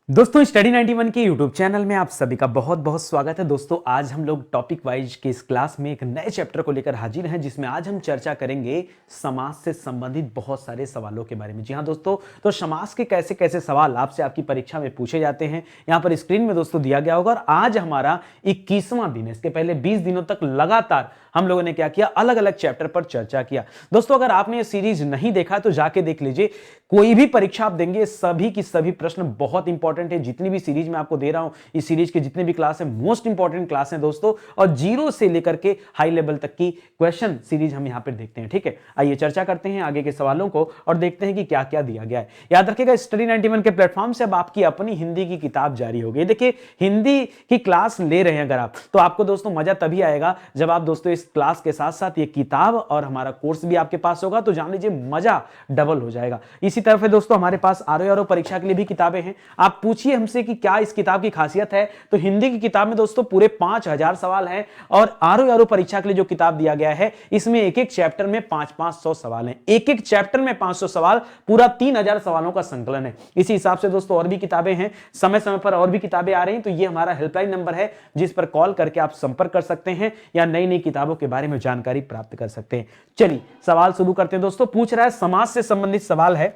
दोस्तों स्टडी 91 के YouTube channel में आप सभी का बहुत बहुत स्वागत है। दोस्तों आज हम लोग टॉपिक वाइज के इस क्लास में एक नए चैप्टर को लेकर हाजिर हैं, जिसमें आज हम चर्चा करेंगे समाज से संबंधित बहुत सारे सवालों के बारे में। जी हाँ दोस्तों, तो समाज के कैसे कैसे सवाल आपसे आपकी परीक्षा में पूछे जाते हैं यहाँ पर स्क्रीन में दोस्तों दिया गया होगा। और आज हमारा 21वां दिन है। इसके पहले 20 दिनों तक लगातार हम लोगों ने क्या किया, अलग अलग चैप्टर पर चर्चा किया। दोस्तों अगर आपने ये सीरीज नहीं देखा तो जाके देख लीजिए। कोई भी परीक्षा आप देंगे, सभी की सभी प्रश्न बहुत इंपॉर्टेंट है। जितनी भी सीरीज मैं आपको दे रहा हूं, इस सीरीज के जितने भी क्लास है मोस्ट इंपॉर्टेंट क्लास है दोस्तों, और जीरो से लेकर के हाई लेवल तक की क्वेश्चन सीरीज हम यहां पर देखते हैं। ठीक है, आइए चर्चा करते हैं आगे के सवालों को और देखते हैं कि क्या क्या दिया गया है। याद रखिएगा स्टडी 91 के प्लेटफॉर्म से अब आपकी अपनी हिंदी की किताब जारी हो गई। देखिए हिंदी की क्लास ले रहे हैं अगर आप, तो आपको दोस्तों मजा तभी आएगा जब आप दोस्तों इस क्लास के साथ साथ ये किताब और हमारा कोर्स भी आपके पास होगा, तो जान लीजिए मजा डबल हो जाएगा। इसी तरफ है दोस्तों हमारे पास आरओ परीक्षा के लिए भी किताबें हैं। आप पूछिए हमसे कि क्या इस किताब की खासियत है, तो हिंदी की किताब में दोस्तों पूरे 5000 सवाल हैं, और आरओ परीक्षा के लिए जो किताब दिया गया है इसमें एक एक चैप्टर में 500 सवाल हैं। एक एक चैप्टर में 500 सवाल, पूरा 3000 सवालों का संकलन है। इसी हिसाब से दोस्तों और भी किताबें हैं, समय समय पर और भी किताबें आ रही हैं। तो ये हमारा हेल्पलाइन नंबर है जिस पर कॉल करके आप संपर्क कर सकते हैं या नई नई किताबों के बारे में जानकारी प्राप्त कर सकते हैं। चलिए सवाल शुरू करते हैं दोस्तों। पूछ रहा है समाज से संबंधित सवाल है।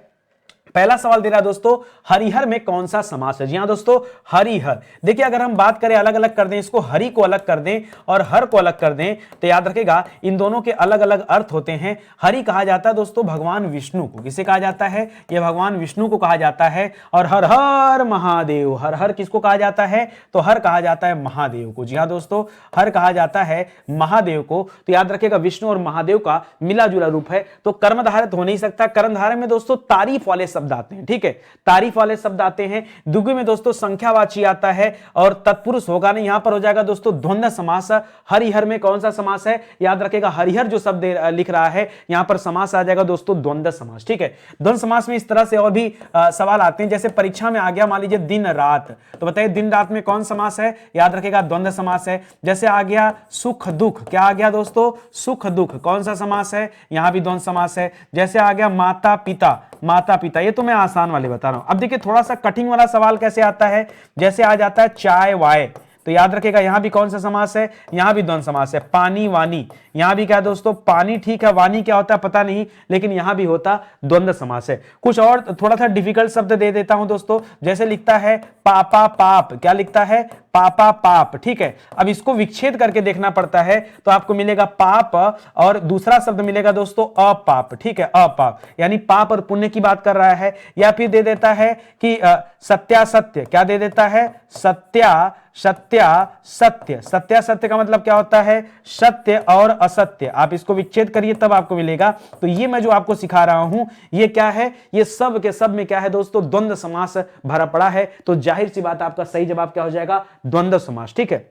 पहला सवाल दे रहा है दोस्तों, हरिहर में कौन सा समास है। जी हां दोस्तों, हरिहर। देखिए अगर हम बात करें अलग अलग कर दें, इसको हरि को अलग कर दें और हर को अलग कर दें, तो याद रखिएगा इन दोनों के अलग अलग अर्थ होते हैं। हरि कहा जाता है दोस्तों भगवान विष्णु को। किसे कहा जाता है? यह भगवान विष्णु को कहा जाता है। और हर हर महादेव, हर हर किसको कहा जाता है? तो हर कहा जाता है महादेव को। जी हां दोस्तों, हर कहा जाता है महादेव को। तो याद रखिएगा विष्णु और महादेव का मिला जुला रूप है, तो कर्मधारय हो नहीं सकता। कर्मधारय में दोस्तों तारीफ वाले शब्द आते हैं। ठीक है, तारीफ वाले शब्द आते हैं। द्विगु में दोस्तों संख्यावाची आता है, और तत्पुरुष होगा नहीं, यहां पर हो जाएगा दोस्तों द्वंद्व समास। हरिहर में कौन सा समास है? याद रखिएगा हरिहर जो शब्द लिख रहा है यहां पर समास आ जाएगा दोस्तों द्वंद्व समास। ठीक है, द्वंद्व समास में इस तरह से और भी सवाल आते हैं। जैसे परीक्षा में आ गया मान लीजिए दिन रात, तो बताइए दिन रात में कौन समास है? याद रखिएगा द्वंद्व समास है। जैसे आ गया सुख दुख, क्या आ गया दोस्तों? सुख दुख, कौन सा समास है? यहां भी द्वंद्व समास है। जैसे आ गया माता पिता, माता पिता, ये तो मैं आसान वाले बता रहा हूं। अब देखिए थोड़ा सा कठिन वाला सवाल कैसे आता है। जैसे आ जाता है चाय वाय, तो याद रखिएगा यहां भी कौन सा समास है? यहां भी द्वंद्व समास है। पानी वानी, यहां भी क्या है दोस्तों? पानी ठीक है, वानी क्या होता है पता नहीं, लेकिन यहां भी होता द्वंद्व समास है। कुछ और थोड़ा सा डिफिकल्ट शब्द दे देता हूं दोस्तों। जैसे लिखता है पापा पाप, क्या लिखता है? पापा पाप। ठीक है, अब इसको विच्छेद करके देखना पड़ता है, तो आपको मिलेगा पाप और दूसरा शब्द मिलेगा दोस्तों अपाप। ठीक है, अपाप यानी पाप और पुण्य की बात कर रहा है। या फिर दे देता है कि सत्यासत्य, क्या दे देता है? सत्या सत्या सत्य। सत्या सत्य का मतलब क्या होता है? सत्य और असत्य। आप इसको विच्छेद करिए तब आपको मिलेगा। तो ये मैं जो आपको सिखा रहा हूं ये क्या है? ये सब के सब में क्या है दोस्तों? द्वंद्व समास भरा पड़ा है। तो जाहिर सी बात आपका सही जवाब क्या हो जाएगा? द्वंद्व समास। ठीक है,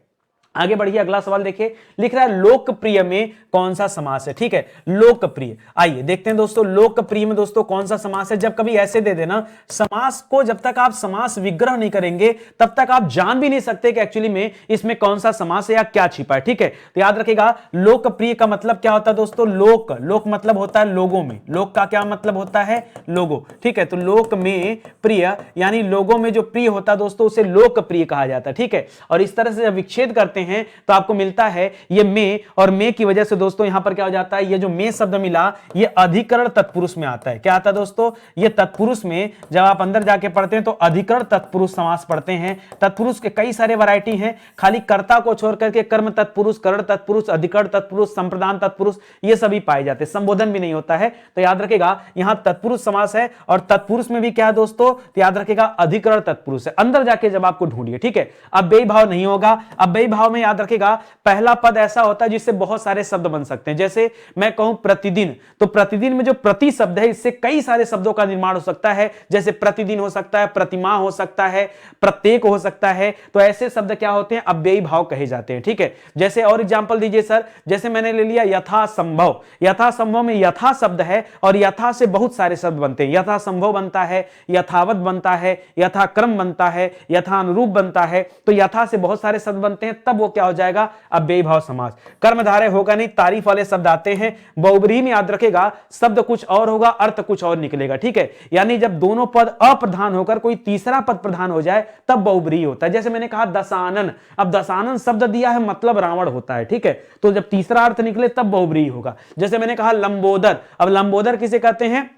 आगे बढ़िए अगला सवाल देखिए। लिख रहा है लोकप्रिय में कौन सा समास है। ठीक है, लोकप्रिय। आइए देखते हैं दोस्तों लोकप्रिय में दोस्तों कौन सा समास है। जब कभी ऐसे दे देना समास को, जब तक आप समास विग्रह नहीं करेंगे तब तक आप जान भी नहीं सकते कि एक्चुअली में इसमें कौन सा समास है या क्या छिपा है। ठीक है, तो याद रखिएगा लोकप्रिय का मतलब क्या होता है दोस्तों? लोक, लोक मतलब होता है लोगों में। लोक का क्या मतलब होता है? लोगो। ठीक है, तो लोक में प्रिय यानी लोगों में जो प्रिय होता है दोस्तों उसे लोकप्रिय कहा जाता है। ठीक है, और इस तरह से जब विच्छेद करते हैं तो आपको मिलता है ये में, और में की वजह से दोस्तों यहां पर क्या हो जाता है? ये जो में शब्द मिला ये अधिकरण तत्पुरुष में आता है। क्या आता है दोस्तों? ये तत्पुरुष में जब आप अंदर जाके पढ़ते हैं तो अधिकरण तत्पुरुष समास पढ़ते हैं। तत्पुरुष के कई सारे वैरायटी हैं, खाली कर्ता को छोड़ करके कर्म तत्पुरुष, करण तत्पुरुष, अधिकरण तत्पुरुष, संप्रदान तत्पुरुष ये सभी पाए जाते हैं। संबोधन भी नहीं होता है। तो याद रखिएगा यहां तत्पुरुष समास है, और तत्पुरुष में भी क्या है दोस्तों? तो याद रखिएगा अधिकरण तत्पुरुष है। अंदर जाके जब आपको ढूंढिए। ठीक है, अब बेई भाव नहीं होगा। अब बेई भाव में याद रखिएगा पहला पद ऐसा होता है जिससे बहुत सारे शब्द बन सकते हैं। जैसे मैं कहूं प्रतिदिन, तो प्रतिदिन में जो प्रति शब्द है इससे कई सारे शब्दों का निर्माण हो सकता है। जैसे प्रतिदिन हो सकता है, प्रतिमा हो सकता है, प्रत्येक हो सकता है। तो ऐसे शब्द क्या होते हैं? अव्ययी भाव कहे जाते हैं। ठीक है, जैसे और एग्जांपल दीजिए सर। जैसे मैंने ले लिया यथासंभव। यथासंभव में यथा शब्द है और यथा से बहुत सारे शब्द बनते हैं। यथासंभव बनता है, यथावत बनता है, यथाक्रम बनता है, यथानुरूप बनता है। तो यथा से बहुत सारे शब्द बनते हैं, तब वो क्या हो जाएगा, अव्ययी भाव समास। कर्मधारय होगा नहीं, तारीफ वाले शब्द आते हैं। बहुब्रीहि में याद रखेगा शब्द कुछ और होगा, अर्थ कुछ और निकलेगा, ठीक है। यानी जब दोनों पद अप्रधान होकर कोई तीसरा पद प्रधान हो जाए तब बहुब्रीहि होता है। जैसे मैंने कहा दशानन, अब दशानन शब्द दिया है मतलब रावण होता है, ठीक है। तो जब तीसरा अर्थ निकले तब बहुब्रीहि होगा। जैसे मैंने कहा लंबोदर, अब लंबोदर किसे कहते हैं,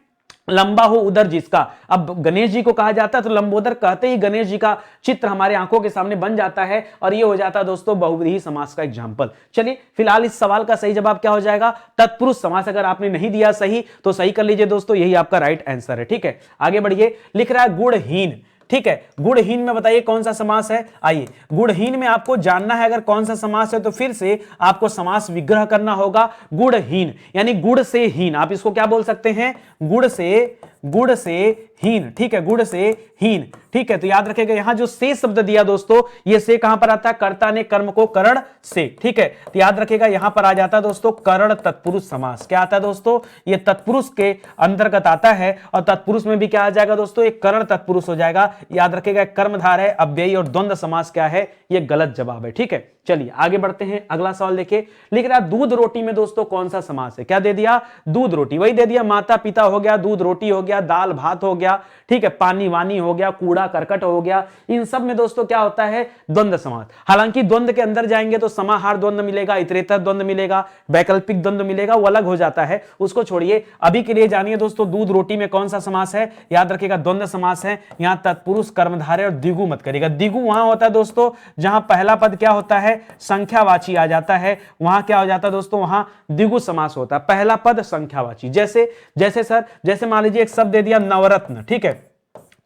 लंबा हो उधर जिसका। अब गणेश जी को कहा जाता है तो लंबोदर कहते ही गणेश जी का चित्र हमारे आंखों के सामने बन जाता है, और ये हो जाता है दोस्तों बहुब्रीहि समास का एग्जांपल। चलिए फिलहाल इस सवाल का सही जवाब क्या हो जाएगा, तत्पुरुष समास। अगर आपने नहीं दिया सही तो सही कर लीजिए दोस्तों, यही आपका राइट आंसर है, ठीक है। आगे बढ़िए, लिख रहा है गुणहीन, ठीक है। गुणहीन में बताइए कौन सा समास है। आइए गुणहीन में आपको जानना है अगर कौन सा समास है तो फिर से आपको समास विग्रह करना होगा। गुणहीन यानी गुण से हीन, आप इसको क्या बोल सकते हैं, गुण से हीन, ठीक है, गुण से हीन, ठीक है। तो याद रखेगा यहां जो से शब्द दिया दोस्तों, ये से कहां पर आता है, कर्ता ने कर्म को करण से, ठीक है। तो याद रखेगा यहां पर आ जाता है दोस्तों करण तत्पुरुष समास। क्या आता है दोस्तों, ये तत्पुरुष के अंतर्गत आता है, और तत्पुरुष में भी क्या आ जाएगा दोस्तों, एक करण तत्पुरुष हो जाएगा। याद रखेगा कर्मधार है, अव्ययी और द्वंद्व समास क्या है, ये गलत जवाब है, ठीक है। चलिए आगे बढ़ते हैं, अगला सवाल देखिए। लिख रहा दूध रोटी में दोस्तों कौन सा समास है, क्या दे दिया, दूध रोटी, वही दे दिया, माता पिता हो गया, दूध रोटी हो गया, दाल भात हो गया, ठीक है, पानी वानी हो गया, कूड़ा करकट हो गया। इन सब में दोस्तों क्या होता है, द्वंद्व समास। हालांकि द्वंद्व के अंदर जाएंगे तो समाहार द्वंद्व मिलेगा, इतरेतर द्वंद्व मिलेगा, वैकल्पिक द्वंद्व मिलेगा, वो अलग हो जाता है, उसको छोड़िए। अभी के लिए जानिए दोस्तों दूध रोटी में कौन सा समास है, याद रखिएगा द्वंद्व समास है। यहां तत्पुरुष कर्मधारय और द्विगु मत करिएगा। द्विगु वहां होता है दोस्तों जहां पहला पद क्या होता है, संख्यावाची आ जाता है, वहां क्या हो जाता है दोस्तों, वहां द्विगु समास होता है, पहला पद संख्यावाची। जैसे मान लीजिए एक शब्द दे दिया नवरत्न, ठीक है।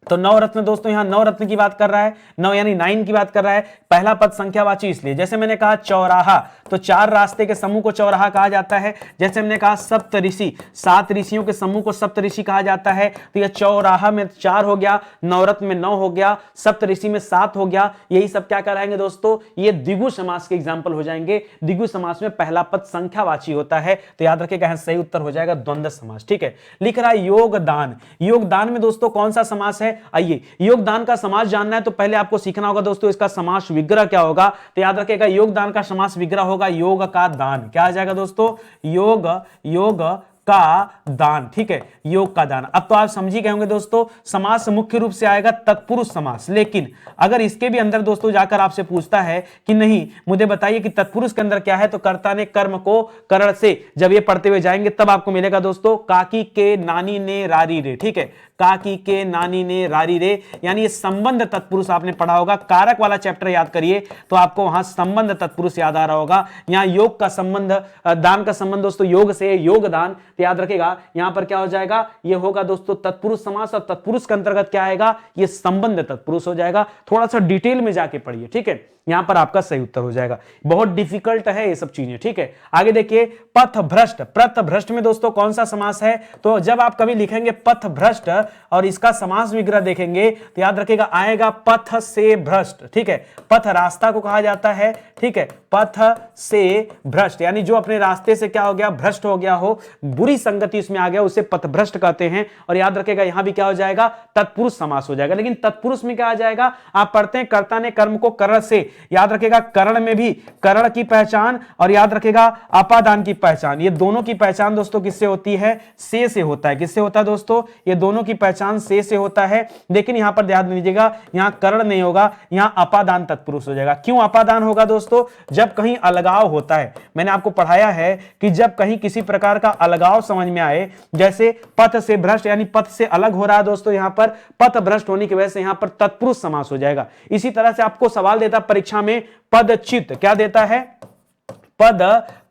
तो नवरत्न दोस्तों यहां नवरत्न की बात कर रहा है, नव यानी 9 की बात कर रहा है, पहला पद संख्यावाची इसलिए। जैसे मैंने कहा चौराहा, तो 4 रास्ते के समूह को चौराहा कहा जाता है। जैसे मैंने कहा सप्त ऋषि, 7 ऋषियों के समूह को सप्त ऋषि कहा जाता है। तो यह चौराहा में 4 हो गया, नवरत्न में 9 हो गया, सप्त ऋषि में 7 हो गया। यही सब क्या कराएंगे दोस्तों, ये द्विगु समास के एग्जाम्पल हो जाएंगे। द्विगु समास में पहला पद संख्यावाची होता है, तो याद रखिएगा सही उत्तर हो जाएगा द्वंद्व समास, ठीक है। लिख रहा है योगदान, योगदान में दोस्तों कौन सा समास है। आइए योगदान का समास जानना है तो पहले आपको सीखना होगा दोस्तों इसका समास विग्रह क्या होगा। तो याद रखिएगा योगदान का समास विग्रह होगा योग का दान। क्या आ जाएगा दोस्तों, योग का दान, ठीक है, योग का दान। अब तो आप समझ ही गए होंगे दोस्तों, समास मुख्य रूप से आएगा तत्पुरुष समास। लेकिन अगर इसके भी अंदर दोस्तों जाकर आपसे पूछता है कि नहीं मुझे बताइए कि तत्पुरुष के अंदर क्या है, तो कर्ता ने कर्म को करण से, जब ये पढ़ते हुए जाएंगे तब आपको मिलेगा दोस्तों काकी के नानी ने रारी रे, ठीक है, काकी के नानी ने रारी रे, यानी ये संबंध तत्पुरुष आपने पढ़ा होगा। कारक वाला चैप्टर याद करिए तो आपको वहां संबंध तत्पुरुष याद आ रहा होगा। यहां योग का संबंध, दान का संबंध दोस्तों योग से, योगदान। तो याद रखेगा यहां पर क्या हो जाएगा, ये होगा दोस्तों तत्पुरुष समास, और तत्पुरुष के अंतर्गत क्या आएगा, ये संबंध तत्पुरुष हो जाएगा। थोड़ा सा डिटेल में जाके पढ़िए, ठीक है, यहां पर आपका सही उत्तर हो जाएगा। बहुत डिफिकल्ट है ये सब चीजें, ठीक है। आगे देखिए पथ भ्रष्ट, पथ भ्रष्ट में दोस्तों कौन सा समास है। तो जब आप कभी लिखेंगे पथ भ्रष्ट और इसका समास विग्रह देखेंगे तो याद रखिएगा आएगा पथ से भ्रष्ट, ठीक है। पथ रास्ता को कहा जाता है, ठीक है, पथ से भ्रष्ट यानी जो अपने रास्ते से क्या हो गया, भ्रष्ट हो गया हो, बुरी संगति इसमें आ गया, उसे पथ भ्रष्ट कहते हैं। और याद रखिएगा यहां भी क्या हो जाएगा, तत्पुरुष समास हो जाएगा। लेकिन तत्पुरुष में क्या आ जाएगा, आप पढ़ते हैं कर्ता ने कर्म को करण से, याद रखेगा करण में भी करण की पहचान और याद रखेगा अपादान की पहचान, ये दोनों की पहचान दोस्तों किससे होती है, से होता है। किससे होता है दोस्तों, ये दोनों की पहचान से होता है। लेकिन यहां पर ध्यान दीजिएगा यहां करण नहीं होगा, यहां अपादान तत्पुरुष हो जाएगा। क्यों अपादान होगा दोस्तों, जब कहीं अलगाव होता है, मैंने आपको पढ़ाया है कि जब कहीं किसी प्रकार का अलगाव समझ में आए, जैसे पथ से भ्रष्ट यानी पथ से अलग हो रहा है दोस्तों, यहां पर पथ भ्रष्ट होने की वजह से यहां पर तत्पुरुष समास हो जाएगा। इसी तरह से आपको सवाल देता परीक्षा में पदचित, क्या देता है,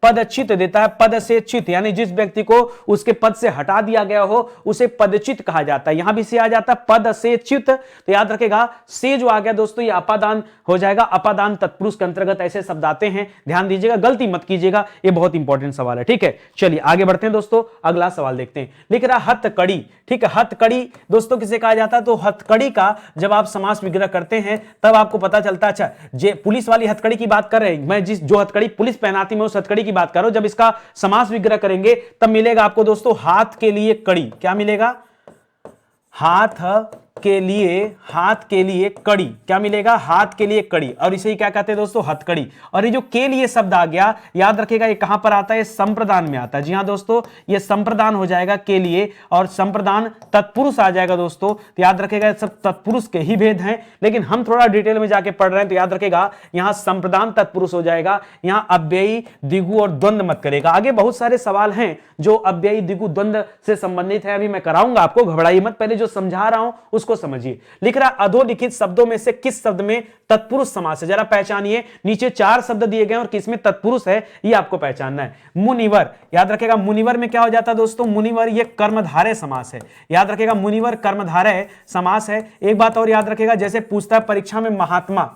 पदचित देता है, पद से चित यानी जिस व्यक्ति को उसके पद से हटा दिया गया हो उसे पदचित कहा जाता है। यहां भी से आ जाता है पद से चित, तो याद रखेगा से जो आ गया दोस्तों ये अपादान हो जाएगा। अपादान तत्पुरुष के अंतर्गत ऐसे शब्द आते हैं, ध्यान दीजिएगा, गलती मत कीजिएगा, ये बहुत इंपॉर्टेंट सवाल है, ठीक है। चलिए आगे बढ़ते हैं दोस्तों, अगला सवाल देखते हैं। लिख रहा हथकड़ी, ठीक है, हथकड़ी दोस्तों किसे कहा जाता है, तो हथकड़ी का जब आप समास विग्रह करते हैं तब आपको पता चलता है, अच्छा जे पुलिस वाली हथकड़ी की बात कर रहे हैं, मैं जो हथकड़ी पुलिस पहनाती मैं उस हथकड़ी की बात करो, जब इसका समास विग्रह करेंगे तब मिलेगा आपको दोस्तों हाथ के लिए कड़ी। क्या मिलेगा, हाथ हाथ के लिए कड़ी, क्या मिलेगा? हाथ के लिए कड़ी, और इसे ही क्या कहते हैं दोस्तों? हथकड़ी। और ये जो के लिए शब्द आ गया, याद रखिएगा ये कहां पर आता है? संप्रदान में आता है। जी हां दोस्तों, ये संप्रदान हो जाएगा के लिए, और संप्रदान तत्पुरुष आ जाएगा दोस्तों। तो याद रखिएगा सब तत्पुरुष के ही भेद हैं, लेकिन हम थोड़ा डिटेल में जाके पढ़ रहे हैं, तो याद रखिएगा यहां संप्रदान तत्पुरुष हो जाएगा, यहां अव्ययी, द्विगु और द्वंद्व मत करेगा। आगे बहुत सारे सवाल हैं जो अव्ययी, द्विगु, द्वंद्व से संबंधित है, अभी मैं कराऊंगा आपको, घबराइए मत, पहले जो समझा रहा हूं उसको समझिए। लिख रहा अधोलिखित शब्दों में से किस शब्द में तत्पुरुष समास है? जरा पहचानिए, नीचे 4 शब्द दिए गए और किसमें तत्पुरुष है ये आपको पहचानना है। मुनिवर, याद रखेगा मुनिवर में क्या हो जाता है दोस्तों? मुनिवर ये कर्मधारय समास है। याद रखेगा मुनिवर कर्मधारय समास है। एक बात और याद रखेगा, जैसे पूछता है परीक्षा में महात्मा,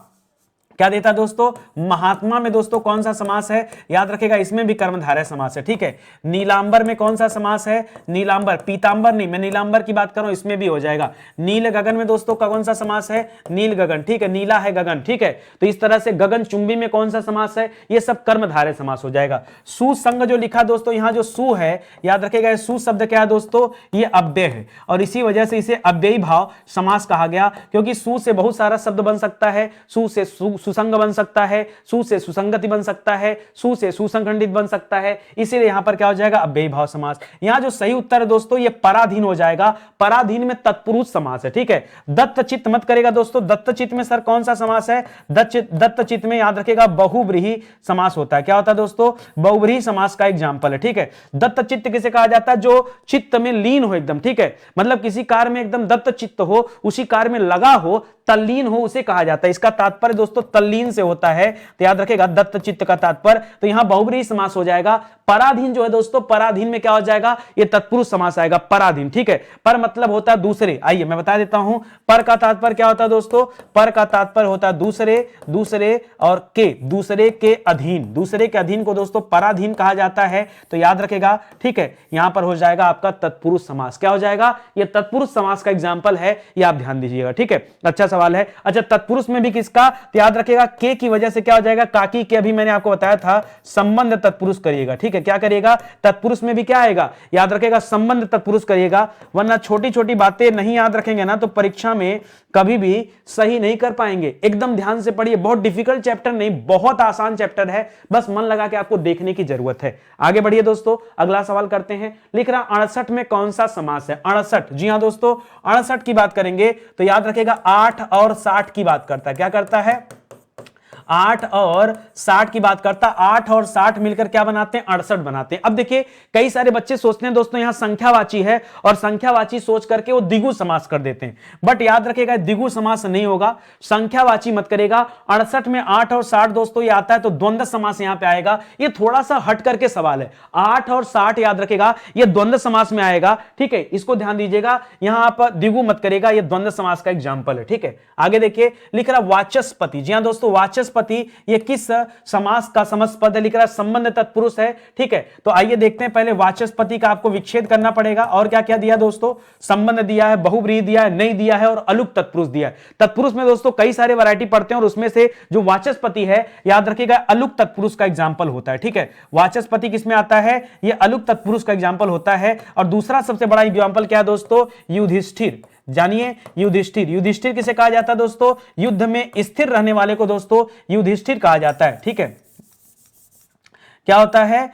क्या देता दोस्तों? महात्मा में दोस्तों कौन सा समास है? याद रखेगा इसमें भी कर्मधारय समास है, ठीक है। नीलांबर में कौन सा समास है? नीलांबर, पीतांबर नहीं, मैं नीलांबर की बात कर रहा हूं, इसमें भी हो जाएगा। नील गगन में दोस्तों का कौन सा समास है? नील गगन, ठीक है, नीला है गगन, ठीक है। तो इस तरह से गगन चुंबी में कौन सा समास है? ये सब कर्मधारय समास हो जाएगा। सुसंग जो लिखा दोस्तों, यहां जो सु है, याद रखेगा सु शब्द क्या है दोस्तों? ये अव्यय है, और इसी वजह से इसे अव्ययी भाव समास कहा गया, क्योंकि सु से बहुत सारा शब्द बन सकता है। सु से सुसंग बन सकता है, सु से सुसंगति बन सकता है, सु से सुसंखंडित बन सकता है, इसीलिए यहां पर क्या हो जाएगा? अव्ययी भाव समास। यहां जो सही उत्तर है दोस्तों ये पराधीन हो जाएगा। पराधीन में तत्पुरुष समास है, ठीक है। दत्तचित्त मत करेगा दोस्तों। दत्तचित्त में सर कौन सा समास है? दत्तचित्त में याद रखेगा बहुव्रीहि समास होता है। क्या होता है दोस्तों? बहुव्रीहि समास का एग्जांपल है, ठीक है। दत्तचित्त किसे कहा जाता है? जो चित्त में लीन हो एकदम, ठीक है, मतलब किसी कार्य में एकदम दत्तचित्त हो, उसी कार्य में लगा हो, तल्लीन हो, उसे कहा जाता है। इसका तात्पर्य दोस्तों तल्लीन से होता है, तो याद रखेगा दत्त चित्त का तात्पर्य। तो यहां बहुव्रीहि समास हो जाएगा। पराधीन जो है दोस्तों, पराधीन में क्या हो जाएगा? ये तत्पुरुष समास आएगा, पराधीन, ठीक है। पर मतलब होता है दूसरे। आइए मैं बता देता हूं, पर का तात्पर्य क्या होता है दोस्तों? पर का तात्पर्य होता है दूसरे, दूसरे और के, दूसरे के अधीन। दूसरे के अधीन को दोस्तों पराधीन कहा जाता है, तो याद रखेगा, ठीक है। यहां पर हो जाएगा आपका तत्पुरुष समास। क्या हो जाएगा? ये तत्पुरुष समास का एग्जाम्पल है, ये आप ध्यान दीजिएगा, ठीक है। अच्छा सवाल है। अच्छा, तत्पुरुष में भी किसका? तो याद रखेगा के की वजह से क्या हो जाएगा? काकी के, अभी मैंने आपको बताया था, संबंध तत्पुरुष करिएगा, ठीक है। क्या करिएगा? तत्पुरुष में भी क्या आएगा? याद रखेगा संबंध तत्पुरुष करिएगा, वरना छोटी छोटी बातें नहीं याद रखेंगे ना तो परीक्षा में कभी भी सही नहीं कर पाएंगे। एकदम ध्यान से पढ़िए, बहुत डिफिकल्ट चैप्टर नहीं, बहुत आसान चैप्टर है, बस मन लगा के आपको देखने की जरूरत है। आगे बढ़िए दोस्तों, अगला सवाल करते हैं। लिख रहा 68 में कौन सा समास है? 68, जी हां दोस्तों 68 की बात करेंगे तो याद रखेगा 8 और 60 की बात करता है। क्या करता है? 8 और 60 की बात करता। 8 और 60 मिलकर क्या बनाते हैं? 68 बनाते हैं। अब देखिए कई सारे बच्चे सोचते हैं दोस्तों यहां संख्यावाची है, और संख्यावाची सोच करके वो द्विगु समास कर देते हैं, बट याद रखिएगा द्विगु समास नहीं होगा, संख्यावाची मत करेगा। 68 में 8 और 60 दोस्तों ये आता है, तो द्वंद्व समास यहां पे आएगा। ये थोड़ा सा हट करके सवाल है। 8 और 60 याद रखेगा ये द्वंद्व समास में आएगा, ठीक है, इसको ध्यान दीजिएगा। यहां आप द्विगु मत करेगा, ये द्वंद्व समास का एग्जांपल है, ठीक है। आगे देखिए, लिख रहा वाचस्पति। जी हां दोस्तों, वाचस्पति ये किस समास का समस्त है? लिख रहा संबंध तत्पुरुष है, ठीक है। तो आइए देखते हैं, पहले वाचस्पति का आपको विच्छेद करना पड़ेगा। और क्या क्या दिया दोस्तों? संबंध दिया है, बहुव्रीहि दिया है, नहीं दिया है, और अलुक तत्पुरुष दिया है। तत्पुरुष में दोस्तों कई सारे वैरायटी पढ़ते हैं, और उसमें से जो वाचस्पति है याद रखिएगा अलुक तत्पुरुष का एग्जांपल होता है, ठीक है। वाचस्पति किसमें आता है? ये अलुक तत्पुरुष का एग्जांपल होता है। और दूसरा सबसे बड़ा एग्जांपल क्या है दोस्तों? युधिष्ठिर। जानिए युधिष्ठिर। युधिष्ठिर किसे कहा जाता है दोस्तों? युद्ध में स्थिर रहने वाले को दोस्तों युधिष्ठिर कहा जाता है, ठीक है। क्या होता है?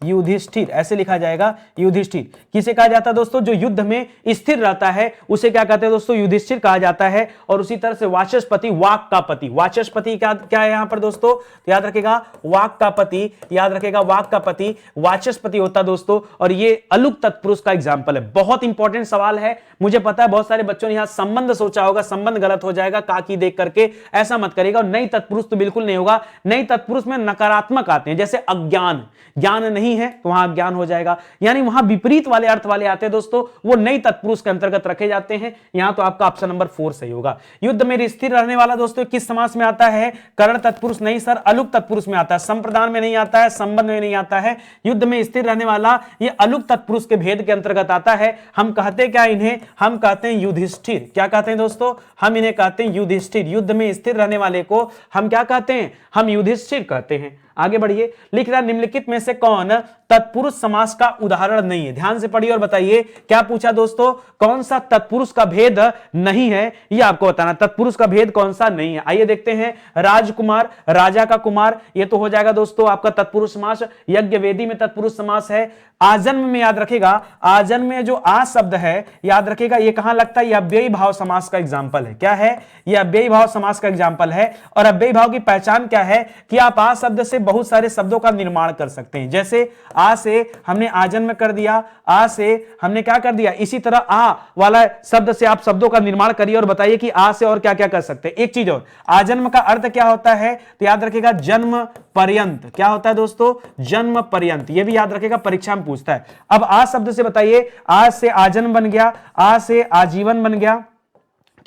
युधिष्ठिर ऐसे लिखा जाएगा, युधिष्ठिर। किसे कहा जाता है दोस्तों? जो युद्ध में स्थिर रहता है उसे क्या कहते हैं दोस्तों? युधिष्ठिर कहा जाता है। और उसी तरह से वाचस्पति, वाक का पति। वाचस्पति क्या है यहां पर दोस्तों? तो याद रखेगा वाक का पति, याद रखेगा वाक का पति वाचस्पति होता है दोस्तों। और ये अलुक तत्पुरुष का एग्जाम्पल है। बहुत इंपॉर्टेंट सवाल है, मुझे पता है बहुत सारे बच्चों ने यहां संबंध सोचा होगा, संबंध गलत हो जाएगा काकी देख करके, ऐसा मत करेगा। नई तत्पुरुष तो बिल्कुल नहीं होगा। नई तत्पुरुष में नकारात्मक आते हैं, जैसे अज्ञान, ज्ञान नहीं है तो वहां अज्ञान हो जाएगा, यानी वहां विपरीत वाले अर्थ वाले आते हैं दोस्तों, वो नई तत्पुरुष के अंतर्गत रखे जाते हैं। यहां तो आपका ऑप्शन नंबर 4 सही होगा। युद्ध में स्थिर रहने वाला दोस्तों किस समास में आता है? करण तत्पुरुष नहीं सर, अलुक तत्पुरुष में आता है। संप्रदान में नहीं आता है, संबंध में नहीं आता है। युद्ध में स्थिर रहने वाला ये अलुक तत्पुरुष के भेद के अंतर्गत आता है। हम कहते क्या इन्हें? हम कहते हैं युधिष्ठिर। क्या कहते हैं दोस्तों? हम इन्हें कहते हैं युधिष्ठिर। युद्ध में स्थिर रहने वाले को हम क्या कहते हैं? हम युधिष्ठिर कहते हैं। आगे बढ़िए, लिख रहा निम्नलिखित में से कौन तत्पुरुष समास का उदाहरण नहीं है। ध्यान से पढ़िए और बताइए क्या पूछा दोस्तों, कौन सा तत्पुरुष का भेद नहीं है, ये आपको बताना। तत्पुरुष का भेद कौन सा नहीं है, आइए देखते हैं। राजकुमार, राजा का कुमार, ये तो हो जाएगा दोस्तों आपका तत्पुरुष समास। यज्ञ वेदी में तत्पुरुष समास है। आजन्म में याद रखेगा, आजन्म में जो आ शब्द है याद रखेगा, ये कहां लगता है, यह अव्ययी भाव समास का एग्जांपल है। क्या है, यह अव्ययी भाव समास का एग्जांपल है। और अव्ययी भाव की पहचान क्या है कि आप आ शब्द से बहुत सारे शब्दों का निर्माण कर सकते हैं। जैसे आ से हमने आजन्म कर दिया, आ से हमने क्या कर दिया, इसी तरह आ वाला शब्द से आप शब्दों का निर्माण करिए और बताइए कि आ से और क्या क्या कर सकते हैं। एक चीज और, आजन्म का अर्थ क्या होता है, तो याद रखेगा जन्म पर्यंत। क्या होता है दोस्तों, जन्म पर्यंत, ये भी याद रखेगा, परीक्षा में पूछता है। अब आ शब्द से बताइए, आज से आजन्म बन गया, आ से आजीवन बन गया,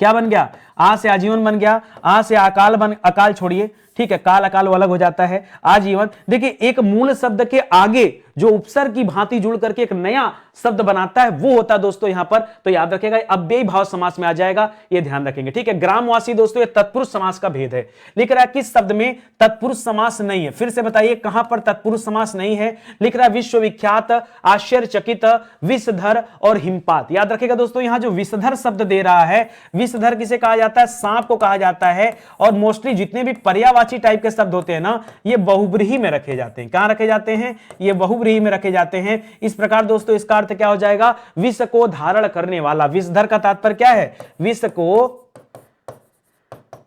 क्या बन गया, आ से आजीवन बन गया, आ से अकाल छोड़िए, ठीक है, काल अकाल अलग हो जाता है, आजीवन। देखिए एक मूल शब्द के आगे जो उपसर्ग की भांति जुड़ करके एक नया शब्द बनाता है वो होता है दोस्तों यहां पर, तो याद रखेगा अव्ययी भाव समास में आ जाएगा, ये ध्यान रखेंगे। ठीक है, ग्रामवासी दोस्तों ये तत्पुरुष समास का भेद है। लिख रहा है किस शब्द में तत्पुरुष समास नहीं है, फिर से बताइए कहां पर तत्पुरुष समास नहीं है। लिख रहा है विश्वविख्यात, आश्चर्यचकित, विषधर और हिमपात। याद रखेगा दोस्तों यहां जो विषधर शब्द दे रहा है, विषधर किसे कहा जाता है, सांप को कहा जाता है। और मोस्टली जितने भी पर्यायवाची टाइप के शब्द होते हैं ना, ये बहुब्रीहि में रखे जाते हैं। कहां रखे जाते हैं, ये बहुब्रीहि में रखे जाते हैं। इस प्रकार दोस्तों इसका अर्थ क्या हो जाएगा, विष को धारण करने वाला। विषधर का तात्पर्य क्या है,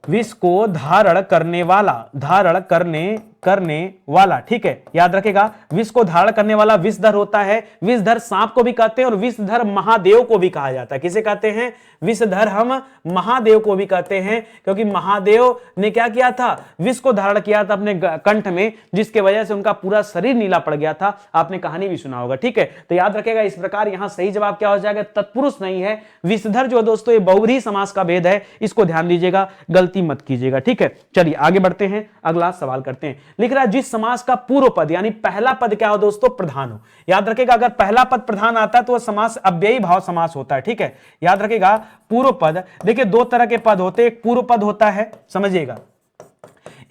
विष को धारण करने वाला, धारण करने वाला। ठीक है, याद रखेगा विष को धारण करने वाला विषधर होता है। विषधर सांप को भी कहते हैं और विषधर महादेव को भी कहा जाता है। किसे कहते हैं, विषधर हम महादेव को भी कहते हैं, क्योंकि महादेव ने क्या किया था, विष को धारण किया था अपने कंठ में, जिसके वजह से उनका पूरा शरीर नीला पड़ गया था। आपने कहानी भी सुना होगा। ठीक है, तो याद रखेगा इस प्रकार यहां सही जवाब क्या हो जाएगा, तत्पुरुष नहीं है। विषधर जो दोस्तों ये बहुब्रीहि समास का भेद है, इसको ध्यान दीजिएगा, गलती मत कीजिएगा। ठीक है, चलिए आगे बढ़ते हैं, अगला सवाल करते हैं। लिख रहा है जिस समास का पूर्व पद यानी पहला पद क्या हो दोस्तों, प्रधान हो। याद रखेगा अगर पहला पद प्रधान आता है तो वह समास अव्ययी भाव समास होता है। ठीक है, याद रखेगा पूर्व पद, देखिए दो तरह के पद होते हैं, एक पूर्व पद होता है, समझिएगा,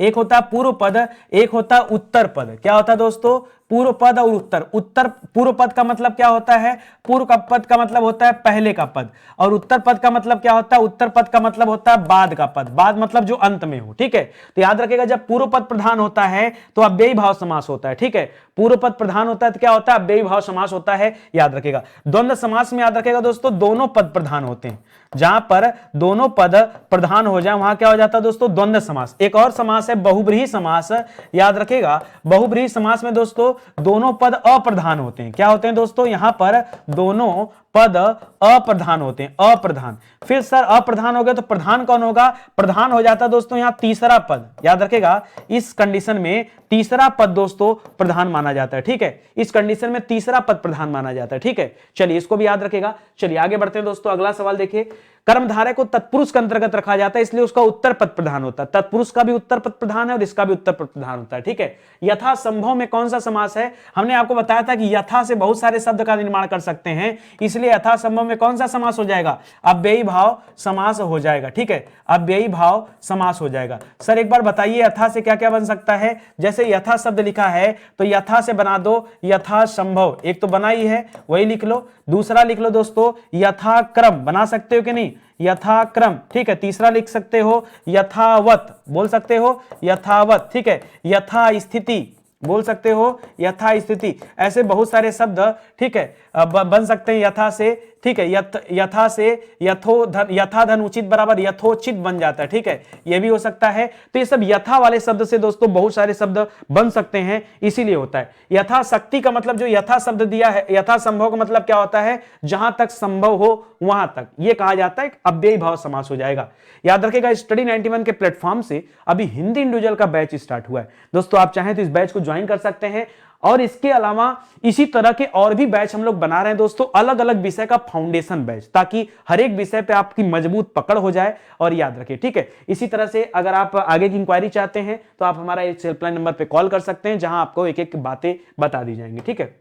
एक होता है पूर्व पद, एक होता है उत्तर पद। क्या होता है दोस्तों, पूर्व पद और उत्तर। पूर्व पद का मतलब क्या होता है, पूर्व का पद का मतलब होता है पहले का पद, और उत्तर पद का मतलब क्या होता है, उत्तर पद का मतलब होता है बाद का पद। बाद मतलब जो अंत में हो। ठीक है, तो याद रखेगा जब पूर्व पद प्रधान होता है तो अव्ययी भाव समास होता है। ठीक है, पूर्व पद प्रधान होता है तो क्या होता है, अव्ययी भाव समास होता है। याद रखेगा द्वंद्व समास में याद रखेगा दोस्तों दोनों पद प्रधान होते हैं। जहां पर दोनों पद प्रधान हो जाए वहां क्या हो जाता है दोस्तों, द्वंद्व समास। एक और समास है बहुब्रीहि समास। याद रखेगा बहुब्रीहि समास में दोस्तों दोनों पद अप्रधान होते हैं। क्या होते हैं दोस्तों, यहां पर दोनों पद अप्रधान होते हैं, अप्रधान। फिर सर अप्रधान हो गया तो प्रधान कौन होगा, प्रधान हो जाता है दोस्तों यहां तीसरा पद। याद रखेगा इस कंडीशन में तीसरा पद दोस्तों प्रधान माना जाता है। ठीक है, इस कंडीशन में तीसरा पद प्रधान माना जाता है। ठीक है, चलिए इसको भी याद रखेगा। चलिए आगे बढ़ते हैं दोस्तों, अगला सवाल देखिए। कर्मधारय को तत्पुरुष के अंतर्गत रखा जाता है, इसलिए उसका उत्तर पद प्रधान होता है। तत्पुरुष का भी उत्तर पद प्रधान है और इसका भी उत्तर पद प्रधान होता है। ठीक है, यथा संभव में कौन सा समास है, हमने आपको बताया था कि यथा से बहुत सारे शब्द का निर्माण कर सकते हैं, इसलिए यथा संभव में कौन सा समास हो जाएगा, अव्ययी भाव समास हो जाएगा। ठीक है, अव्ययी भाव समास हो जाएगा। सर एक बार बताइए यथा से क्या क्या बन सकता है, जैसे यथा शब्द लिखा है तो यथा से बना दो यथा संभव, एक तो बना ही है वही लिख लो। दूसरा लिख लो दोस्तों यथाक्रम, बना सकते हो कि नहीं, यथाक्रम। ठीक है, तीसरा लिख सकते हो यथावत, बोल सकते हो यथावत। ठीक है, यथा स्थिति बोल सकते हो, यथा स्थिति। ऐसे बहुत सारे शब्द ठीक है बन सकते हैं यथा से। ठीक है, यथा से यथा धन उचित बराबर यथोचित बन जाता है। ठीक है, यह भी हो सकता है। तो ये सब यथा वाले शब्द से दोस्तों बहुत सारे शब्द बन सकते हैं, इसीलिए होता है। यथा शक्ति का मतलब जो यथा शब्द दिया है, यथा संभव का मतलब क्या होता है, जहां तक संभव हो वहां तक, यह कहा जाता है अव्ययी भाव समास हो जाएगा। याद रखेगा स्टडी 91 के प्लेटफॉर्म से अभी हिंदी इंडिविजुअल का बैच स्टार्ट हुआ है दोस्तों, आप चाहें तो इस बैच को ज्वाइन कर सकते हैं। और इसके अलावा इसी तरह के और भी बैच हम लोग बना रहे हैं दोस्तों, अलग अलग विषय का फाउंडेशन बैच, ताकि हर एक विषय पे आपकी मजबूत पकड़ हो जाए और याद रखिए। ठीक है, इसी तरह से अगर आप आगे की इंक्वायरी चाहते हैं तो आप हमारा एक हेल्पलाइन नंबर पे कॉल कर सकते हैं, जहां आपको एक एक बातें बता दी जाएंगी। ठीक है,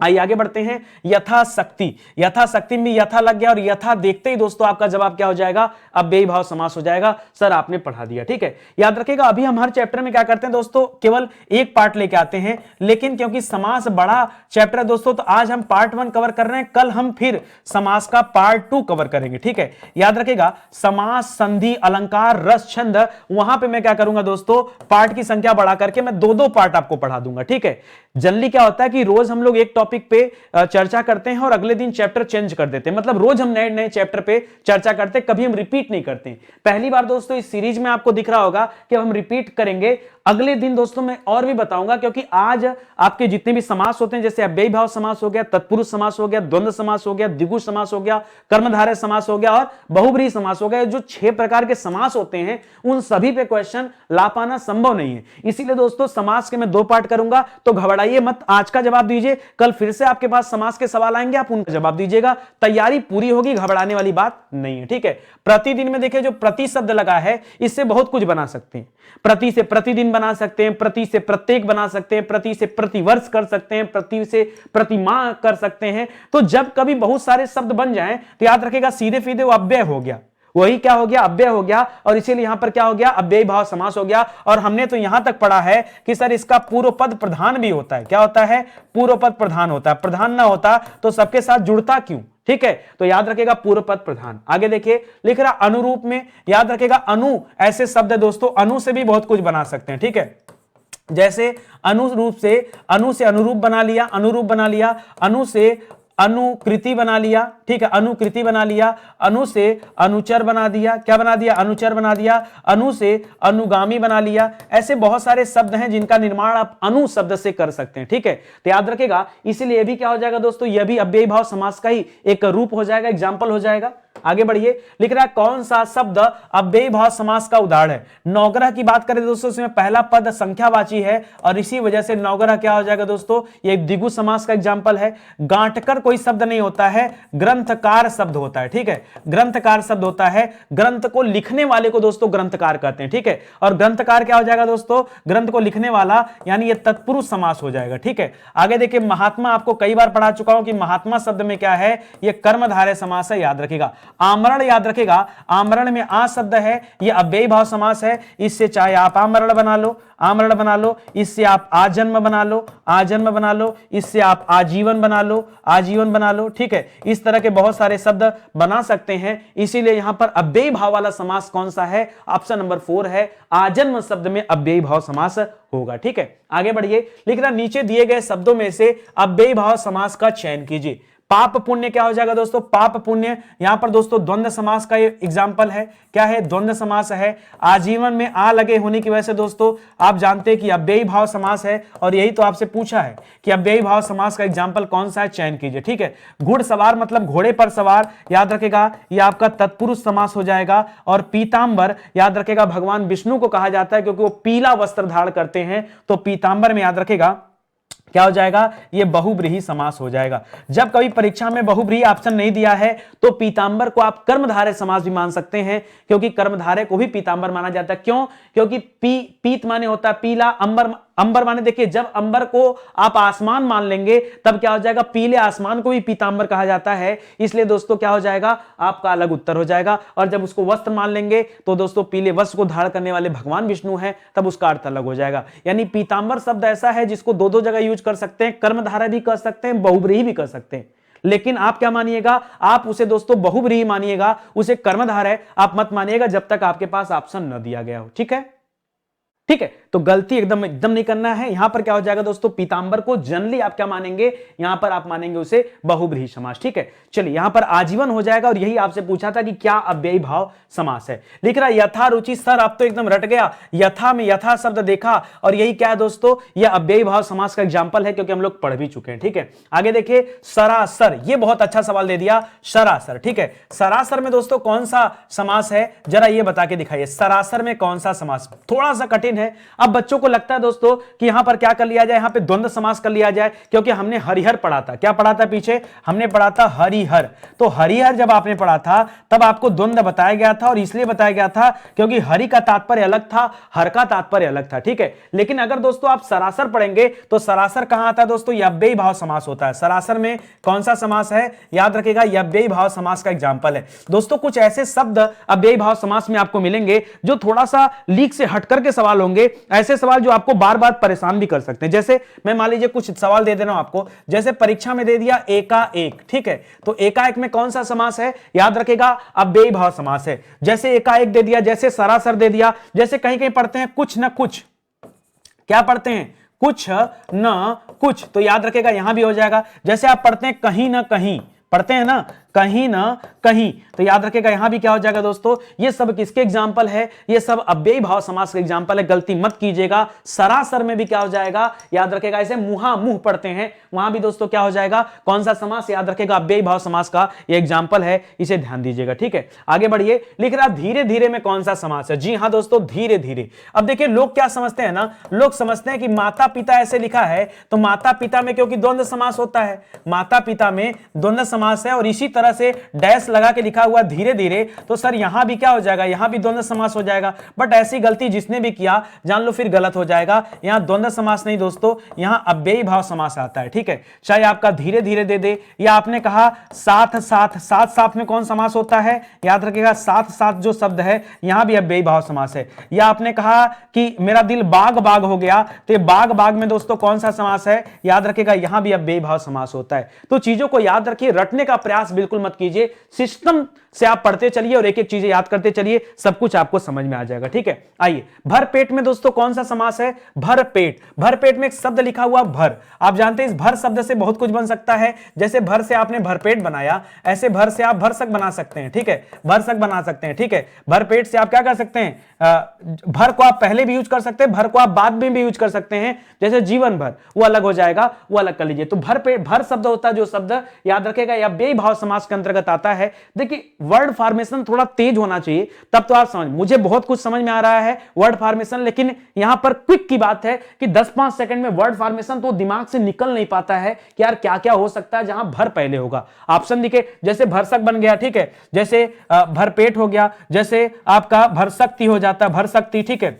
आइए आगे बढ़ते हैं। यथाशक्ति, यथाशक्ति में यथा लग गया और यथा देखते ही दोस्तों आपका जवाब क्या हो जाएगा, अव्ययी भाव समास हो जाएगा। सर आपने पढ़ा दिया, ठीक है। याद रखिएगा अभी हम हर चैप्टर में क्या करते हैं दोस्तों, केवल एक पार्ट लेके आते हैं, लेकिन क्योंकि समास बड़ा चैप्टर है दोस्तों, तो आज हम पार्ट 1 कवर कर रहे हैं, कल हम फिर समास का पार्ट 2 कवर करेंगे, ठीक है। याद रखिएगा समास, संधि, अलंकार, रस, छंद, वहां पे मैं क्या करूंगा दोस्तों, पार्ट की संख्या बढ़ा करके मैं 2-2 पार्ट आपको पढ़ा दूंगा, ठीक है। जनरली क्या होता है कि रोज हम लोग एक टॉपिक पे चर्चा करते हैं और अगले दिन चैप्टर चेंज कर देते हैं, मतलब रोज हम नए नए चैप्टर पे चर्चा करते हैं, कभी हम रिपीट नहीं करते हैं। पहली बार दोस्तों इस सीरीज में आपको दिख रहा होगा कि हम रिपीट करेंगे, अगले दिन दोस्तों मैं और भी बताऊंगा, क्योंकि आज आपके जितने भी समास होते हैं, जैसे अव्ययी भाव समास हो गया, तत्पुरुष समास हो गया, द्वंद्व समास हो गया, द्विगु समास हो गया, कर्मधारय समास हो गया और बहुब्रीहि समास हो गया, जो 6 प्रकार के समास होते हैं उन सभी पे क्वेश्चन ला पाना संभव नहीं है। इसीलिए दोस्तों समास के मैं 2 पार्ट करूंगा, तो घबराइए मत, आज का जवाब दीजिए, कल फिर से आपके पास समास के सवाल आएंगे, आप उनका जवाब दीजिएगा, तैयारी पूरी होगी, घबराने वाली बात नहीं है, ठीक है। प्रतिदिन में देखिए जो प्रति शब्द लगा है, इससे बहुत कुछ बना सकते हैं। प्रति से प्रतिदिन बना सकते हैं, प्रति से प्रत्येक बना सकते हैं, प्रति से प्रतिवर्ष कर सकते हैं, प्रति से प्रति माह कर सकते हैं। तो जब कभी बहुत सारे शब्द बन जाएं तो याद रखिएगा सीधे सीधे वो अव्यय हो गया, वही क्या हो गया, अव्यय हो गया, और इसीलिए यहां पर क्या हो गया, अव्ययी भाव समास हो गया। और हमने तो यहां तक पढ़ा है कि सर इसका पूर्व पद प्रधान भी होता है। क्या होता है, पूर्व पद प्रधान होता है। प्रधान ना होता तो सबके साथ जुड़ता क्यों, ठीक है। तो याद रखेगा पूर्व पद प्रधान। आगे देखिए लिख रहा अनुरूप में, याद रखेगा अनु ऐसे शब्द है दोस्तों, अनु से भी बहुत कुछ बना सकते हैं, ठीक है। जैसे अनुरूप से, अनु से अनुरूप बना लिया, अनुरूप बना लिया, अनु से अनुकृति बना लिया, ठीक है, अनुकृति बना लिया, अनु से अनुचर बना दिया, क्या बना दिया, अनुचर बना दिया, अनु से अनुगामी बना लिया। ऐसे बहुत सारे शब्द हैं जिनका निर्माण आप अनु शब्द से कर सकते हैं, ठीक है। तो याद रखेगा, इसीलिए भी क्या हो जाएगा दोस्तों, यह भी अव्ययी भाव समास का ही एक रूप हो जाएगा, एग्जाम्पल हो जाएगा। आगे बढ़िए, लिख रहा है कौन सा शब्द अव्ययी भाव समास का उदाहरण है। नौग्रह की बात करें दोस्तों, इसमें पहला पद संख्यावाची है और इसी वजह से नौग्रह क्या हो जाएगा दोस्तों, ये द्विगु समास का एग्जाम्पल है। गांठकर कोई शब्द नहीं होता है, ग्रंथकार शब्द होता है, ठीक है, ग्रंथकार शब्द होता है। ग्रंथ को लिखने वाले को दोस्तों ग्रंथकार कहते हैं, ठीक है। और ग्रंथकार क्या हो जाएगा दोस्तों, ग्रंथ को लिखने वाला, यानी ये तत्पुरुष समास हो जाएगा, ठीक है। आगे देखिए महात्मा, आपको कई बार पढ़ा चुका हूं कि महात्मा शब्द में क्या है, ये कर्मधारय समास है, याद रखेगा। आमरण, याद रखेगा आमरण में आ शब्द है, ये अव्ययी भाव समास है, इससे चाहे आप आमरण बना लो, आमरण बना लो, इससे आप आजन्म बना लो, आजन्म बना लो, इससे आप आजीवन बना लो, आजीवन बना लो, ठीक है। इस तरह के बहुत सारे शब्द बना सकते हैं, इसीलिए यहां पर अव्ययी भाव वाला समास कौन सा है, ऑप्शन नंबर 4 है, आजन्म शब्द में अव्ययी भाव समास होगा, ठीक है। आगे बढ़िए, लिख रहा नीचे दिए गए शब्दों में से अव्ययी भाव समास का चयन कीजिए। पाप पुण्य क्या हो जाएगा दोस्तों, पाप पुण्य, यहां पर दोस्तों द्वंद्व समास का एग्जाम्पल है, क्या है, द्वंद्व समास है। आजीवन में आ लगे होने की वजह से दोस्तों आप जानते हैं कि अव्ययी भाव समास है, और यही तो आपसे पूछा है कि अव्ययी भाव समास का एग्जाम्पल कौन सा है, चयन कीजिए, ठीक है। घुड़सवार मतलब घोड़े पर सवार, याद रखेगा यह आपका तत्पुरुष समास हो जाएगा। और पीतांबर, याद रखेगा भगवान विष्णु को कहा जाता है क्योंकि वो पीला वस्त्र धारण करते हैं, तो पीतांबर में याद रखेगा क्या हो जाएगा, ये बहुब्रीहि समास हो जाएगा। जब कभी परीक्षा में बहुब्रीहि ऑप्शन नहीं दिया है तो पीतांबर को आप कर्मधारय समास भी मान सकते हैं, क्योंकि कर्मधारय को भी पीतांबर माना जाता है। क्यों, क्योंकि पीत माने होता है पीला, अंबर, अंबर माने देखिए जब अंबर को आप आसमान मान लेंगे तब क्या हो जाएगा, पीले आसमान को भी पीतांबर कहा जाता है। इसलिए दोस्तों क्या हो जाएगा, आपका अलग उत्तर हो जाएगा। और जब उसको वस्त्र मान लेंगे तो दोस्तों पीले वस्त्र को धारण करने वाले भगवान विष्णु हैं, तब उसका अर्थ अलग हो जाएगा। यानी पीतांबर शब्द ऐसा है जिसको 2-2 जगह यूज कर सकते हैं, कर्मधारय भी कर सकते हैं, बहुब्रीहि भी कर सकते हैं। लेकिन आप क्या मानिएगा, आप उसे दोस्तों बहुब्रीहि मानिएगा, उसे कर्मधारय आप मत मानिएगा जब तक आपके पास ऑप्शन न दिया गया हो, ठीक है, ठीक है। तो गलती एकदम नहीं करना है। यहां पर क्या हो जाएगा दोस्तों, पीतांबर को जनरली आप क्या मानेंगे, यहां पर आप मानेंगे उसे बहुब्रीहि समास, ठीक है। चलिए यहां पर आजीवन हो जाएगा, और यही आपसे पूछा था कि क्या अव्ययी भाव समास है। लिख रहा यथा रुचि, सर आप तो एकदम रट गया, यथा में यथा शब्द देखा, और यही क्या है दोस्तों, यह अव्ययी भाव समास का एग्जाम्पल है, क्योंकि हम लोग पढ़ भी चुके हैं, ठीक है। आगे देखिए सरासर, ये बहुत अच्छा सवाल दे दिया, सरासर, ठीक है। सरासर में दोस्तों कौन सा समास है, जरा ये बता के दिखाइए, सरासर में कौन सा समास, थोड़ा सा कठिन है, अब बच्चों को लगता है दोस्तों कि यहां पर क्या कर लिया जाए, यहां पे द्वंद्व समास कर लिया जाए, क्योंकि हमने हरिहर पढ़ा था। क्या पढ़ा था पीछे? हमने पढ़ा था हरिहर। तो हरिहर जब आपने पढ़ा था तब आपको द्वंद्व बताया गया था, और इसलिए बताया गया था क्योंकि हरि का तात्पर्य अलग था, हर का तात्पर्य अलग था। ठीक है, लेकिन अगर दोस्तों आप सरासर पढ़ेंगे तो सरासर कहां आता है दोस्तों? यव्ययी भाव समास होता है। सरासर में कौन सा समास है? याद रखिएगा, यव्ययी भाव समास का एग्जांपल है दोस्तों। कुछ ऐसे शब्द अव्ययी भाव समास में आपको मिलेंगे जो थोड़ा सा लीक से हटकर के सवाल होंगे, ऐसे सवाल जो आपको बार बार परेशान भी कर सकते हैं। जैसे मैं मान लीजिए कुछ सवाल दे दे रहा हूं आपको, जैसे परीक्षा में दे दिया एकाएक। ठीक है, तो एकाएक में कौन सा समास है? याद रखिएगा, अव्ययी भाव समास है। जैसे एकाएक दे दिया, जैसे सरासर दे दिया, जैसे कहीं कहीं पढ़ते हैं कुछ न कुछ। क्या पढ़ते हैं? कुछ न कुछ, तो याद रखिएगा यहां भी हो जाएगा। जैसे आप पढ़ते हैं कहीं ना कहीं, पढ़ते हैं ना कहीं ना कहीं, तो याद रखिएगा यहां भी क्या हो जाएगा दोस्तों? ये सब किसके एग्जांपल है? ये सब अव्ययी भाव समास के एग्जांपल है, गलती मत कीजिएगा। सरासर में भी क्या हो जाएगा? याद रखिएगा, ऐसे मुहा मुंह पढ़ते हैं, वहां भी दोस्तों क्या हो जाएगा? कौन सा समास? याद रखिएगा, अव्ययी भाव समास का ये एग्जांपल है, इसे ध्यान दीजिएगा। ठीक है, आगे बढ़िए। लिख रहा धीरे धीरे में कौन सा समास है? जी हां दोस्तों, धीरे धीरे। अब देखिए लोग क्या समझते हैं ना, लोग समझते हैं कि माता पिता ऐसे लिखा है तो माता पिता में क्योंकि द्वंद्व समास होता है, माता पिता में द्वंद्व समास है, और इसी तरह से डैश लगा के लिखा हुआ धीरे धीरे, तो सर यहां भी क्या हो जाएगा? यहां भी द्वंद्व समास हो जाएगा। बट ऐसी गलती जिसने भी किया जान लो फिर गलत हो जाएगा। यहां द्वंद्व समास नहीं दोस्तों, यहां अव्ययी भाव समास आता है। ठीक है, चाहे आपका धीरे धीरे दे दे, या आपने कहा साथ साथ, साथ साथ में कौन समास होता है? याद रखिएगा, साथ साथ जो शब्द है यहां भी अव्ययी भाव समास है। या आपने कहा कि मेरा दिल बाग बाग हो गया, तो ये बाग बाग में दोस्तों कौन सा समास है? याद रखिएगा, यहां भी अव्ययी भाव समास होता है। तो चीजों को याद रखिए, रटने का प्रयास बिल्कुल मत कीजिए, सिस्टम से आप पढ़ते चलिए और एक एक चीजें याद करते चलिए, सब कुछ आपको समझ में आ जाएगा। ठीक है, आइए भर पेट में दोस्तों कौन सा समास है? भर पेट। भर पेट में एक शब्द लिखा हुआ भर, आप जानते हैं इस भर शब्द से बहुत कुछ बन सकता है। जैसे भर से आपने भरपेट बनाया, ऐसे भर से आप भरसक बना सकते हैं। ठीक है, भरसक बना सकते हैं। ठीक है, भर पेट से आप क्या कर सकते हैं? भर को आप पहले भी यूज कर सकते हैं, भर को आप बाद में भी यूज कर सकते हैं। जैसे जीवन भर, वो अलग हो जाएगा, वो अलग कर लीजिए। तो भर पेट, भर शब्द होता है जो शब्द, याद रखेगा, या अव्ययी भाव समास के अंतर्गत आता है। देखिए वर्ड फॉर्मेशन थोड़ा तेज होना चाहिए, तब तो आप समझ, मुझे बहुत कुछ समझ में आ रहा है वर्ड फॉर्मेशन, लेकिन यहां पर क्विक की बात है कि 10-5 सेकंड में वर्ड फॉर्मेशन तो दिमाग से निकल नहीं पाता है कि यार क्या क्या हो सकता है जहां भर पहले होगा। ऑप्शन लिखे, जैसे भरसक बन गया। ठीक है, जैसे भरपेट हो गया, जैसे आपका भरसक्ति हो जाता है, भरसक्ति। ठीक है,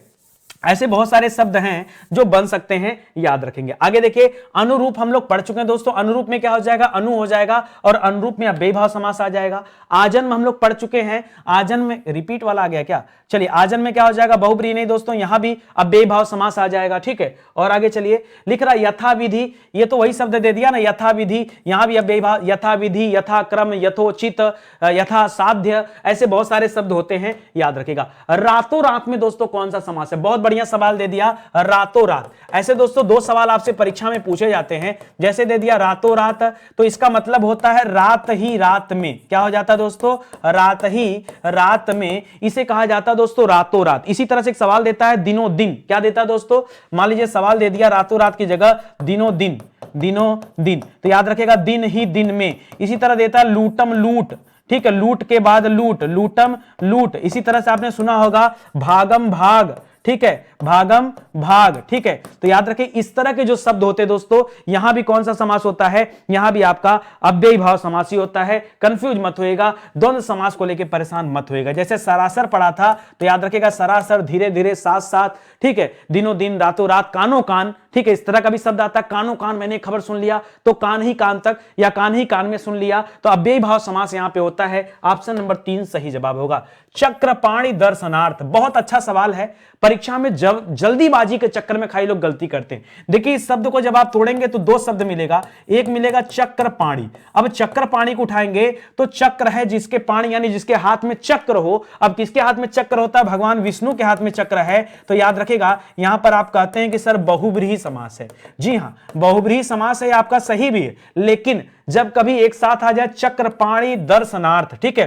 ऐसे बहुत सारे शब्द हैं जो बन सकते हैं, याद रखेंगे। आगे देखिए, अनुरूप हम लोग पढ़ चुके हैं दोस्तों। अनुरूप में क्या हो जाएगा? अनु हो जाएगा, और अनुरूप में अव्ययी भाव समास आ जाएगा। आजन्म हम लोग पढ़ चुके हैं, आजन्म में रिपीट वाला आ गया क्या? चलिए, आजन्म में क्या हो जाएगा? बहुब्रीहि नहीं दोस्तों, यहां भी अव्ययी भाव समास आ जाएगा। ठीक है, और आगे चलिए, लिख रहा यथाविधि, ये तो वही शब्द दे दिया ना, यथाविधि, यहां भी अव्ययी भाव, यथाविधि, यथाक्रम, यथोचित, यथासाध्य, ऐसे बहुत सारे शब्द होते हैं, याद रखिएगा। रातों रात में दोस्तों कौन सा समास है? बहुत बढ़िया सवाल दे दिया, रातों रात। ऐसे दोस्तों दो सवाल आपसे परीक्षा में पूछे जाते हैं। जैसे दे दिया रातों रात, तो इसका मतलब होता है रात ही रात में। क्या हो जाता है दोस्तों? रात ही रात में, इसे कहा जाता है दोस्तों रातों रात। इसी तरह से एक सवाल देता है दिनों दिन। क्या देता है दोस्तों? मान लीजिए सवाल दे दिया रातों रात की जगह दिनों दिन, दिनों दिन, तो याद रखेगा दिन ही दिन में। इसी तरह देता है लूटम लूट। ठीक है, लूट के बाद लूट, लूटम लूट। इसी तरह से आपने सुना होगा भागम भाग। ठीक है, भागम भाग। ठीक है, तो याद रखें इस तरह के जो शब्द होते हैं दोस्तों, यहां भी कौन सा समास होता है? यहां भी आपका अव्ययी भाव समास ही होता है। कंफ्यूज मत होएगा, द्वंद्व समास को लेकर परेशान मत होएगा। जैसे सरासर पढ़ा था, तो याद रखेगा सरासर, धीरे धीरे, साथ साथ। ठीक है, दिनों दिन, रातों रात, कानों कान। ठीक है, इस तरह का भी शब्द आता है, कानों कान। मैंने खबर सुन लिया, तो कान ही कान तक, या कान ही कान में सुन लिया, तो अव्ययी भाव समास यहां पे होता है। ऑप्शन नंबर 3 सही जवाब होगा। चक्रपाणि दर्शनार्थ, बहुत अच्छा सवाल है। परीक्षा में जल्दीबाजी के चक्कर में खाई लोग गलती करते हैं। देखिए इस शब्द को जब आप तोड़ेंगे तो दो शब्द मिलेगा, एक मिलेगा चक्रपाणि। अब चक्रपाणि को उठाएंगे तो चक्र है जिसके पाणी, यानी जिसके हाथ में चक्र हो। अब किसके हाथ में चक्र होता है? भगवान विष्णु के हाथ में चक्र है। तो याद रखेगा यहां पर आप कहते हैं कि सर बहुब्रीहि समास है। जी हां, बहुब्रीहि समास है, आपका सही भी है, लेकिन जब कभी एक साथ आ जाए चक्रपाणि दर्शनार्थ, ठीक है,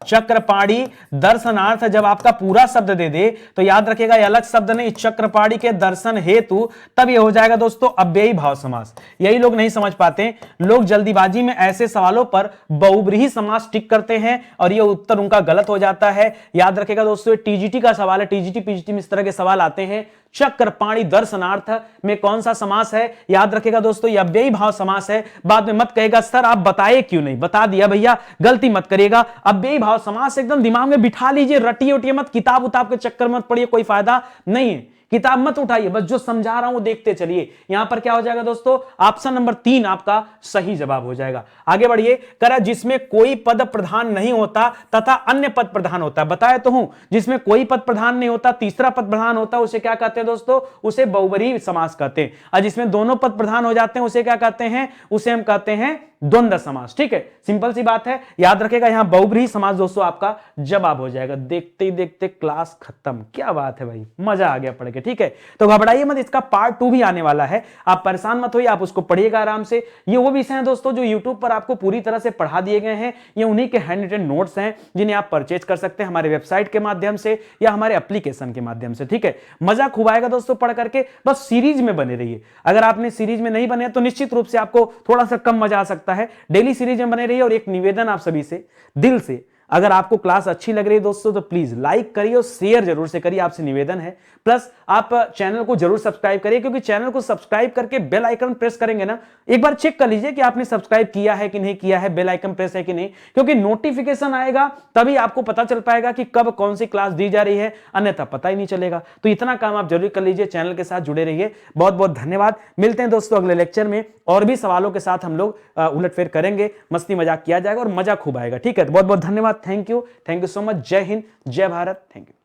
चक्रपाणी दर्शनार्थ जब आपका पूरा शब्द दे दे तो याद रखिएगा ये अलग शब्द नहीं, चक्रपाणी के दर्शन हेतु, तब ये हो जाएगा दोस्तों अव्ययी भाव समास। यही लोग नहीं समझ पाते, लोग जल्दीबाजी में ऐसे सवालों पर बहुब्रीहि समास टिक करते हैं और ये उत्तर उनका गलत हो जाता है। याद रखिएगा दोस्तों टीजीटी का सवाल है, टीजीटी पीजीटी में इस तरह के सवाल आते हैं। चक्रपाणी दर्शनार्थ में कौन सा समास है? याद रखिएगा दोस्तों यह अव्ययी भाव समास है। बाद में मत कहेगा सर आप बताए क्यों नहीं, बता दिया भैया, गलती मत करिएगा। अव्ययी भाव समास एकदम दिमाग में बिठा लीजिए, रटिए उटिए मत, किताब उताब के चक्कर मत पढ़िए, कोई फायदा नहीं है, किताब मत उठाइए, बस जो समझा रहा हूं वो देखते चलिए। यहां पर क्या हो जाएगा दोस्तों, ऑप्शन नंबर 3 आपका सही जवाब हो जाएगा। आगे बढ़िए, करा जिसमें कोई पद प्रधान नहीं होता तथा अन्य पद प्रधान होता है, बताया तो हूं जिसमें कोई पद प्रधान नहीं होता तीसरा पद प्रधान होता है उसे क्या कहते हैं दोस्तों, उसे बहुब्रीहि समास कहते हैं। और जिसमें दोनों पद प्रधान हो जाते हैं उसे क्या कहते हैं, उसे हम कहते हैं द्वंद्व समास। ठीक है, सिंपल सी बात है, याद रखेगा यहां बहुब्रीहि समास दोस्तों आपका जवाब हो जाएगा। देखते ही देखते क्लास खत्म, क्या बात है भाई, मजा आ गया पढ़ के। ठीक है, तो घबराइए मत, इसका पार्ट 2 भी आने वाला है, आप परेशान मत होइए, आप उसको पढ़िएगा आराम से। ये वो विषय हैं दोस्तों जो YouTube पर आपको पूरी तरह से पढ़ा दिए गए हैं, ये उन्हीं के हैंड रिटन नोट्स हैं जिन्हें आप परचेज कर सकते हैं हमारे वेबसाइट के माध्यम से या हमारे एप्लीकेशन के माध्यम से। ठीक है, मजा खूब आएगा दोस्तों पढ़ करके, बस सीरीज में बने रहिए। अगर आपने सीरीज में नहीं बने तो निश्चित रूप से आपको थोड़ा सा कम मजा आ सकता है, डेली सीरीज में बने रहिए। और एक निवेदन आप सभी से दिल से, अगर आपको क्लास अच्छी लग रही है दोस्तों तो प्लीज लाइक करिए और शेयर जरूर से करिए, आपसे निवेदन है। प्लस आप चैनल को जरूर सब्सक्राइब करिए, क्योंकि चैनल को सब्सक्राइब करके बेल आइकन प्रेस करेंगे ना, एक बार चेक कर लीजिए कि आपने सब्सक्राइब किया है कि नहीं किया है, बेल आइकन प्रेस है कि नहीं, क्योंकि नोटिफिकेशन आएगा तभी आपको पता चल पाएगा कि कब कौन सी क्लास दी जा रही है, अन्यथा पता ही नहीं चलेगा। तो इतना काम आप जरूर कर लीजिए, चैनल के साथ जुड़े रहिए। बहुत बहुत धन्यवाद, मिलते हैं दोस्तों अगले लेक्चर में, और भी सवालों के साथ हम लोग उलटफेर करेंगे, मस्ती मजाक किया जाएगा और मजा खूब आएगा। ठीक है, बहुत बहुत धन्यवाद, थैंक यू सो मच। जय हिंद, जय भारत, थैंक यू।